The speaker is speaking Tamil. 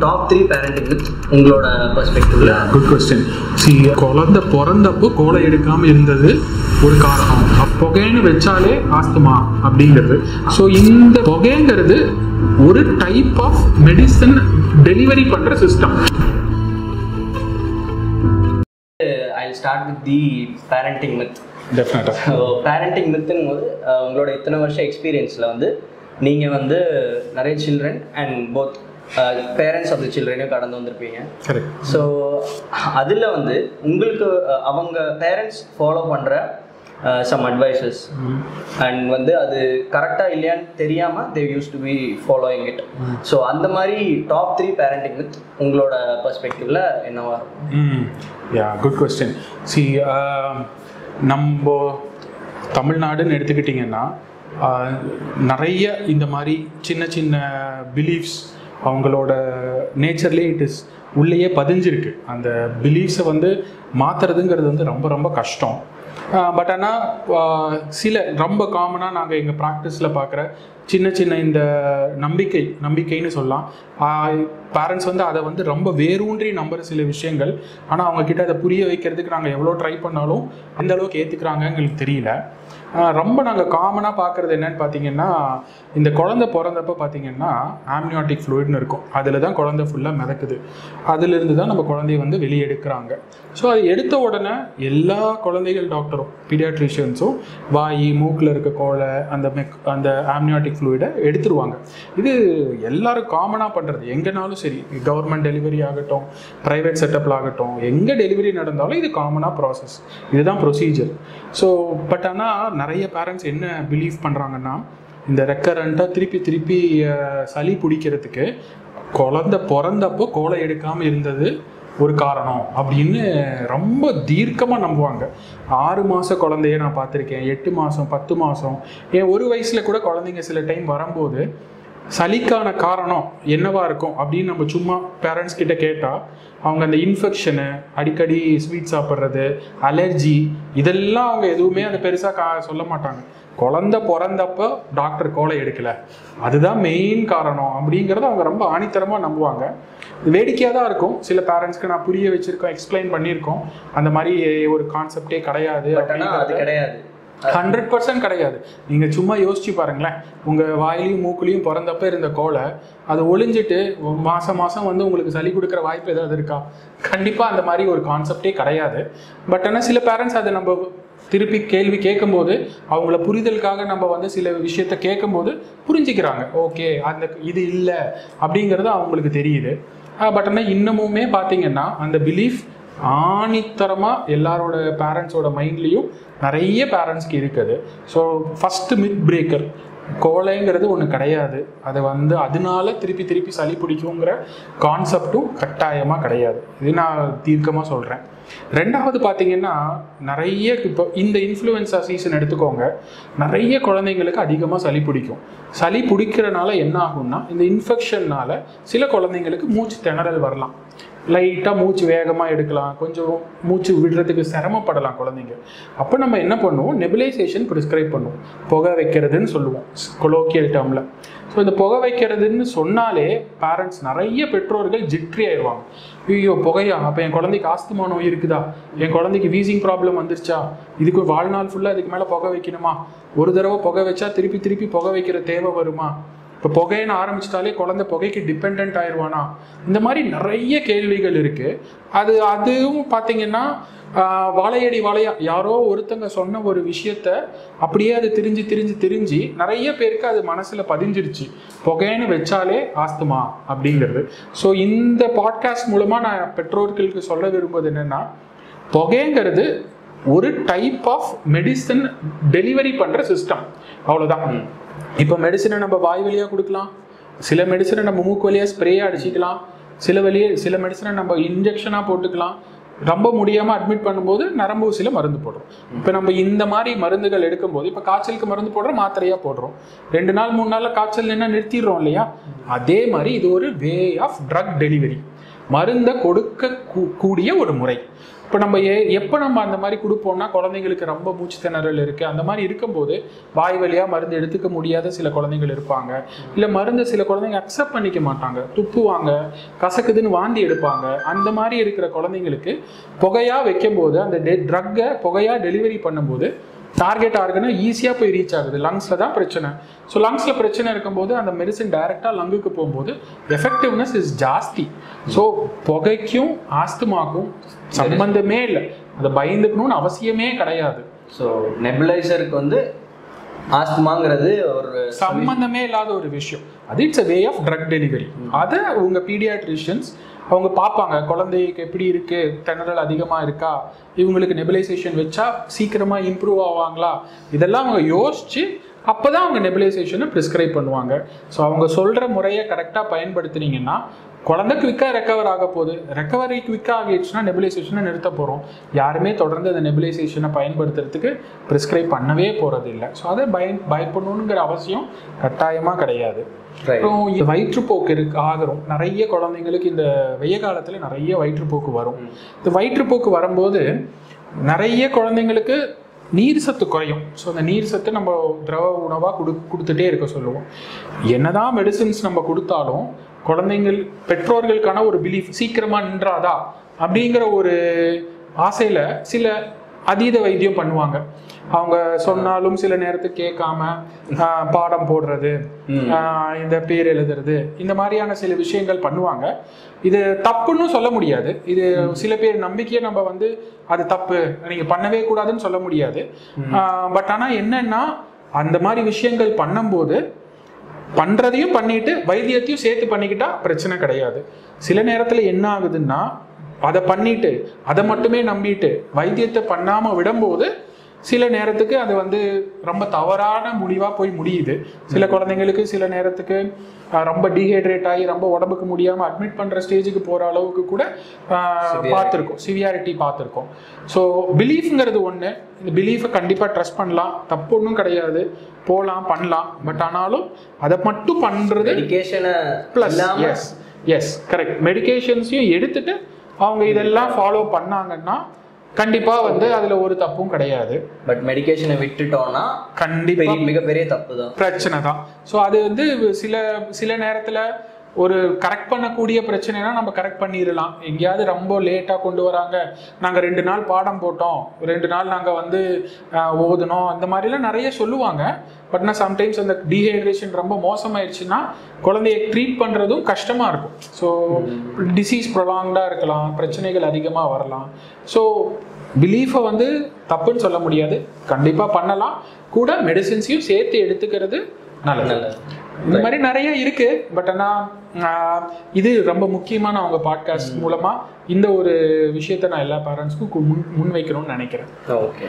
டாப் 3 பேரண்டிங் மித் உங்களோட பெர்ஸ்பெக்டிவ்ல? Good question. குழந்தை பிறந்தப்போ கோலை எடுக்காமல் இருந்தது ஒரு காரணம். புகைன்னு வச்சாலே ஆஸ்துமா அப்படிங்கிறது. ஸோ இந்த புகைங்கிறது ஒரு டைப் ஆஃப் மெடிசன் டெலிவரி பண்ணுற system. I'll start with the parenting myth. டெஃபினட்டாக. ஸோ பேரண்டிங் மித்துங்கும் போது உங்களோட இத்தனை வருஷம் எக்ஸ்பீரியன்ஸில் வந்து நீங்கள் வந்து நிறைய children and both parents of the சில்ட்ரனையும் கடந்து வந்திருப்பீங்க. கரெக்ட். ஸோ அதில் வந்து உங்களுக்கு அவங்க பேரண்ட்ஸ் ஃபாலோ பண்ணுற சம் அட்வைசஸ் அண்ட் வந்து அது கரெக்டாக இல்லையான்னு தெரியாமல் they use to be following it. So அந்த மாதிரி டாப் 3 பேரண்டிங் வித் உங்களோட பெர்ஸ்பெக்டிவில் என்னவா இருக்கும்? யா, குட் கொஸ்டின். நம்ம தமிழ்நாடுன்னு எடுத்துக்கிட்டிங்கன்னா நிறைய இந்த மாதிரி சின்ன சின்ன பிலீஃப்ஸ் அவங்களோட நேச்சர்லேயே இட் இஸ் உள்ளேயே பதிஞ்சிருக்கு. அந்த பிலீஃப்ஸை வந்து மாற்றுறதுங்கிறது வந்து ரொம்ப ரொம்ப கஷ்டம். பட் ஆனால் சில ரொம்ப காமனாக நாங்கள் எங்கள் ப்ராக்டிஸில் பார்க்குற சின்ன சின்ன இந்த நம்பிக்கைன்னு சொல்லலாம். பேரண்ட்ஸ் வந்து அதை வந்து ரொம்ப வேரூன்றி நம்புகிற சில விஷயங்கள். ஆனால் அவங்கக்கிட்ட அதை புரிய வைக்கிறதுக்கு நாங்கள் எவ்வளோ ட்ரை பண்ணாலும் அந்த அளவுக்கு ஏற்றுக்கிறாங்க எங்களுக்கு தெரியல. ரொம்ப நாங்கள் காமனாக பார்க்குறது என்னன்னு பார்த்தீங்கன்னா, இந்த குழந்தை பிறந்தப்போ பார்த்தீங்கன்னா ஆம்னியாட்டிக் ஃப்ளூயிட்னு இருக்கும். அதில் தான் குழந்தை ஃபுல்லாக மிதக்குது. அதிலிருந்து தான் நம்ம குழந்தைய வந்து வெளியே எடுக்கிறாங்க. ஸோ அது எடுத்த உடனே எல்லா குழந்தைகள் டாக்டரும் பீடியாட்ரிஷியன்ஸும் வாய் மூக்கில் இருக்க கோலை அந்த ஆம்னியாட்டிக் ஃப்ளூயிடை எடுத்துருவாங்க. இது எல்லோரும் காமனாக பண்ணுறது. எங்கேனாலும் சரி, கவர்மெண்ட் டெலிவரி ஆகட்டும், ப்ரைவேட் செட்டப்பில் ஆகட்டும், எங்கே டெலிவரி நடந்தாலும் இது காமனாக ப்ராசஸ். இதுதான் ப்ரொசீஜர். ஸோ பட் ஆனால் நிறைய பேரண்ட்ஸ் என்ன பிலீவ் பண்ணுறாங்கன்னா, இந்த ரெக்கரண்ட்டாக திருப்பி சளி பிடிக்கிறதுக்கு குழந்தை பிறந்தப்போ கோலை எடுக்காமல் இருந்தது ஒரு காரணம் அப்படின்னு ரொம்ப தீர்க்கமாக நம்புவாங்க. 6 மாத குழந்தைய நான் பார்த்துருக்கேன், 8 மாதம் 10 மாதம், ஏன் 1 வயசில் கூட குழந்தைங்க சில டைம் வரும்போது சளிக்கான காரணம் என்னவா இருக்கும் அப்படின்னு நம்ம சும்மா பேரண்ட்ஸ் கிட்ட கேட்டால் அவங்க அந்த இன்ஃபெக்ஷனு, அடிக்கடி ஸ்வீட் சாப்பிட்றது, அலர்ஜி, இதெல்லாம் அவங்க எதுவுமே அதை பெருசாக சொல்ல மாட்டாங்க. குழந்தை பிறந்தப்போ டாக்டர் கோலை எடுக்கலை, அதுதான் மெயின் காரணம் அப்படிங்கிறத அவங்க ரொம்ப ஆணித்தரமாக நம்புவாங்க. வேடிக்கையாக தான் இருக்கும். சில பேரண்ட்ஸ்க்கு நான் புரிய வச்சுருக்கோம், எக்ஸ்பிளைன் பண்ணியிருக்கோம், அந்த மாதிரி ஒரு கான்செப்டே கிடையாது. அது கிடையாது, 100% கிடையாது. நீங்கள் சும்மா யோசிச்சு பாருங்களேன், உங்கள் வாயிலையும் மூக்குலையும் பிறந்தப்ப இருந்த கோலை அது ஒளிஞ்சிட்டு மாதம் வந்து உங்களுக்கு சளி கொடுக்குற வாய்ப்பு ஏதாவது இருக்கா? கண்டிப்பாக அந்த மாதிரி ஒரு கான்செப்டே கிடையாது. பட் ஆனால் சில பேரண்ட்ஸ் அதை நம்ம திருப்பி கேள்வி கேட்கும்போது அவங்கள புரிதலுக்காக நம்ம வந்து சில விஷயத்த கேட்கும்போது புரிஞ்சுக்கிறாங்க. ஓகே, இது இல்லை அப்படிங்கிறது அவங்களுக்கு தெரியுது. பட் ஆனால் இன்னமுமே பார்த்தீங்கன்னா அந்த பிலீஃப் ஆணித்தரமாக எல்லாரோட பேரண்ட்ஸோட மைண்ட்லேயும் நிறைய பேரண்ட்ஸ்க்கு இருக்குது. ஸோ ஃபஸ்ட்டு மித் பிரேக்கர், கோலைங்கிறது ஒன்று கிடையாது. அதை வந்து அதனால திருப்பி சளி பிடிக்குங்கிற கான்செப்டும் கட்டாயமாக கிடையாது. இது நான் தீர்க்கமாக சொல்கிறேன். ரெண்டாவது பார்த்தீங்கன்னா, நிறைய இப்போ இந்த இன்ஃப்ளூயன்ஸா சீசன் எடுத்துக்கோங்க, நிறைய குழந்தைங்களுக்கு அதிகமாக சளி பிடிக்கும். சளி பிடிக்கிறனால என்ன ஆகும்னா, இந்த இன்ஃபெக்ஷன்னால் சில குழந்தைங்களுக்கு மூச்சு திணறல் வரலாம், லைட்டாக மூச்சு வேகமாக எடுக்கலாம், கொஞ்சம் மூச்சு விடுறதுக்கு சிரமப்படலாம் குழந்தைங்க. அப்போ நம்ம என்ன பண்ணுவோம், நெபுலைசேஷன் ப்ரிஸ்கிரைப் பண்ணுவோம், புகை வைக்கிறதுன்னு சொல்லுவோம் கொலோக்கியல் டேர்மில். ஸோ இந்த புகை வைக்கிறதுன்னு சொன்னாலே பேரண்ட்ஸ், நிறைய பெற்றோர்கள் ஜிட்ரி ஆயிடுவாங்க. ஐயோ புகையா, அப்போ என் குழந்தைக்கு ஆஸ்துமா நோய் இருக்குதா, என் குழந்தைக்கு வீசிங் ப்ராப்ளம் வந்துருச்சா, இதுக்கு வாழ்நாள் ஃபுல்லாக இதுக்கு மேலே புகை வைக்கணுமா, ஒரு தடவை புகை வச்சா திருப்பி புகை வைக்கிற தேவை வருமா, இப்போ புகைன்னு ஆரம்பிச்சிட்டாலே குழந்தை புகைக்கு டிபெண்ட் ஆயிடுவானா, இந்த மாதிரி நிறைய கேள்விகள் இருக்குது. அதுவும் பார்த்தீங்கன்னா வாழையடி வாழையா யாரோ ஒருத்தங்க சொன்ன ஒரு விஷயத்த அப்படியே அது திரிஞ்சு நிறைய பேருக்கு அது மனசில் பதிஞ்சிருச்சு, புகைன்னு வச்சாலே ஆஸ்துமா அப்படிங்கிறது. ஸோ இந்த பாட்காஸ்ட் மூலமாக நான் பெற்றோர்களுக்கு சொல்ல விரும்புவது என்னென்னா, புகைங்கிறது ஒரு டைப் ஆஃப் மெடிசன் டெலிவரி பண்ணுற சிஸ்டம், அவ்வளோதான். இப்போ மெடிசனை நம்ம வாய் வழியாக கொடுக்கலாம், சில மெடிசனை நம்ம மூக்கு வழியாக ஸ்ப்ரேயாக அடிச்சிக்கலாம், சில மெடிசனை நம்ம இன்ஜெக்ஷனாக போட்டுக்கலாம், ரொம்ப முடியாமல் அட்மிட் பண்ணும்போது நரம்பு ஊசியில் மருந்து போடுறோம். இப்போ நம்ம இந்த மாதிரி மருந்துகள் எடுக்கும்போது, இப்போ காய்ச்சலுக்கு மருந்து போடுறோம், மாத்திரையாக போடுறோம், 2 நாள் 3 நாளில் காய்ச்சல் என்ன நிறுத்திடுறோம் இல்லையா? அதே மாதிரி இது ஒரு வே ஆஃப் ட்ரக் டெலிவரி. மருந்தை கொடுக்க கூடிய ஒரு முறை. இப்போ நம்ம எப்போ நம்ம அந்த மாதிரி கொடுப்போம்னா குழந்தைங்களுக்கு ரொம்ப மூச்சு திணறல் இருக்குது, அந்த மாதிரி இருக்கும்போது வாய் வழியாக மருந்து எடுத்துக்க முடியாத சில குழந்தைகள் இருப்பாங்க. இல்லை மருந்து சில குழந்தைங்க அக்செப்ட் பண்ணிக்க மாட்டாங்க, துப்புவாங்க, கசக்குதுன்னு வாந்தி எடுப்பாங்க. அந்த மாதிரி இருக்கிற குழந்தைங்களுக்கு புகையாக வைக்கும்போது அந்த ட்ரக்கை புகையாக டெலிவரி பண்ணும்போது டார்கெட் ஆர்கனை ஈஸியாக போய் ரீச் ஆகுது. லங்ஸில் தான் பிரச்சனை. ஸோ லங்ஸில் பிரச்சனை இருக்கும்போது அந்த மெடிசின் டைரெக்டாக லங்குக்கு போகும்போது எஃபெக்டிவ்னஸ் இஸ் ஜாஸ்தி. ஸோ புகைக்கும் ஆஸ்துமாக்கும் சம்பந்தமே இல்லை, அதை பயந்துக்கணும்னு அவசியமே கிடையாது. ஸோ நெபுலைசருக்கு வந்து ஆஸ்துமாங்கிறது ஒரு சம்பந்தமே இல்லாத ஒரு விஷயம். அது it's a way of drug delivery. அதை உங்க பீடியாட்ரிஷியன்ஸ் அவங்க பார்ப்பாங்க, குழந்தைக்கு எப்படி இருக்கு, திணறல் அதிகமாக இருக்கா, இவங்களுக்கு நெபுலைசேஷன் வச்சா சீக்கிரமா இம்ப்ரூவ் ஆவாங்களா, இதெல்லாம் அவங்க யோசிச்சு அப்போதான் அவங்க நெபுலைசேஷனை ப்ரிஸ்கிரைப் பண்ணுவாங்க. ஸோ அவங்க சொல்கிற முறையை கரெக்டாக பயன்படுத்துனீங்கன்னா குழந்தை குவிக்காக ரெக்கவர் ஆக போகுது. ரெக்கவரி குவிக்காக ஆகிடுச்சுன்னா நெபுலைசேஷனை நிறுத்த போகிறோம். யாருமே தொடர்ந்து அந்த நெபுலைசேஷனை பயன்படுத்துறதுக்கு ப்ரிஸ்கிரைப் பண்ணவே போகிறது இல்லை. ஸோ அதை பயப்படணுங்கிற அவசியம் கட்டாயமாக கிடையாது. அப்புறம் வயிற்றுப்போக்கு ஆகிறோம் நிறைய குழந்தைங்களுக்கு. இந்த வெய்ய காலத்தில் நிறைய வயிற்றுப்போக்கு வரும். இந்த வயிற்றுப்போக்கு வரும்போது நிறைய குழந்தைங்களுக்கு நீர் சத்து குறையும். ஸோ அந்த நீர் சத்து நம்ம திரவ உணவாக கொடுத்துட்டே இருக்க சொல்லுவோம். என்னதான் மெடிசின்ஸ் நம்ம கொடுத்தாலும் குழந்தைங்கள் பெற்றோர்களுக்கான ஒரு பிலீஃப் சீக்கிரமாக நின்றாதா அப்படிங்கிற ஒரு ஆசையில் சில அதீத வைத்தியம் பண்ணுவாங்க. அவங்க சொன்னாலும் சில நேரத்துக்கு கேட்காம பாடம் போடுறது, இந்த பேர் எழுதுறது, இந்த மாதிரியான சில விஷயங்கள் பண்ணுவாங்க. இது தப்புன்னு சொல்ல முடியாது. இது சில பேர் நம்பிக்கையை நம்ம வந்து அது தப்பு, நீங்க பண்ணவே கூடாதுன்னு சொல்ல முடியாது. பட் ஆனால் என்னன்னா அந்த மாதிரி விஷயங்கள் பண்ணும்போது பண்றதையும் பண்ணிட்டு வைத்தியத்தையும் சேர்த்து பண்ணிக்கிட்டா பிரச்சனை கிடையாது. சில நேரத்தில் என்ன ஆகுதுன்னா அதை பண்ணிட்டு அதை மட்டுமே நம்பிட்டு வைத்தியத்தை பண்ணாம விடும்போது சில நேரத்துக்கு அது வந்து ரொம்ப தவறான முடிவாக போய் முடியுது. சில குழந்தைங்களுக்கு சில நேரத்துக்கு ரொம்ப டீஹைட்ரேட் ஆகி ரொம்ப உடம்புக்கு முடியாமல் அட்மிட் பண்ணுற ஸ்டேஜுக்கு போகிற அளவுக்கு கூட பார்த்துருக்கோம், சிவியாரிட்டி பார்த்துருக்கோம். ஸோ பிலீஃப்ங்கிறது ஒன்று. இந்த பிலீஃபை கண்டிப்பாக ட்ரஸ்ட் பண்ணலாம், தப்பு ஒன்றும் கிடையாது, போகலாம் பண்ணலாம். பட் ஆனாலும் அதை மட்டும் பண்ணுறது மெடிகேஷனை ப்ளஸ் எஸ் கரெக்ட் மெடிகேஷன்ஸையும் எடுத்துட்டு அவங்க இதெல்லாம் ஃபாலோ பண்ணாங்கன்னா கண்டிப்பாக வந்து அதில் ஒரு தப்பும் கிடையாது. பட் மெடிகேஷனை விட்டுட்டோம்னா கண்டிப்பாக மிகப்பெரிய தப்பு தான், பிரச்சனை தான். ஸோ அது வந்து சில நேரத்தில் ஒரு கரெக்ட் பண்ணக்கூடிய பிரச்சனைனா நம்ம கரெக்ட் பண்ணிடலாம். எங்கேயாவது ரொம்ப லேட்டாக கொண்டு வராங்க, நாங்கள் 2 நாள் பாடம் போட்டோம், 2 நாள் நாங்கள் வந்து ஓதுனோம், அந்த மாதிரிலாம் நிறைய சொல்லுவாங்க. பட் நான் சம்டைம்ஸ் அந்த டீஹைட்ரேஷன் ரொம்ப மோசமாயிடுச்சுன்னா குழந்தைய ட்ரீட் பண்ணுறதும் கஷ்டமாக இருக்கும். ஸோ டிசீஸ் ப்ரொலாங்டாக இருக்கலாம், பிரச்சனைகள் அதிகமாக வரலாம். ஸோ பிலீஃபை வந்து தப்புன்னு சொல்ல முடியாது, கண்டிப்பாக பண்ணலாம். கூட மெடிசின்ஸையும் சேர்த்து எடுத்துக்கிறது நல்லது. இந்த மாதிரி நிறைய இருக்கு. பட் ஆனால் இது ரொம்ப முக்கியமான அவங்க பாட்காஸ்ட் மூலமா இந்த ஒரு விஷயத்தை நான் எல்லா பேரண்ட்ஸ்க்கும் முன் வைக்கணும்னு நினைக்கிறேன். ஓகே.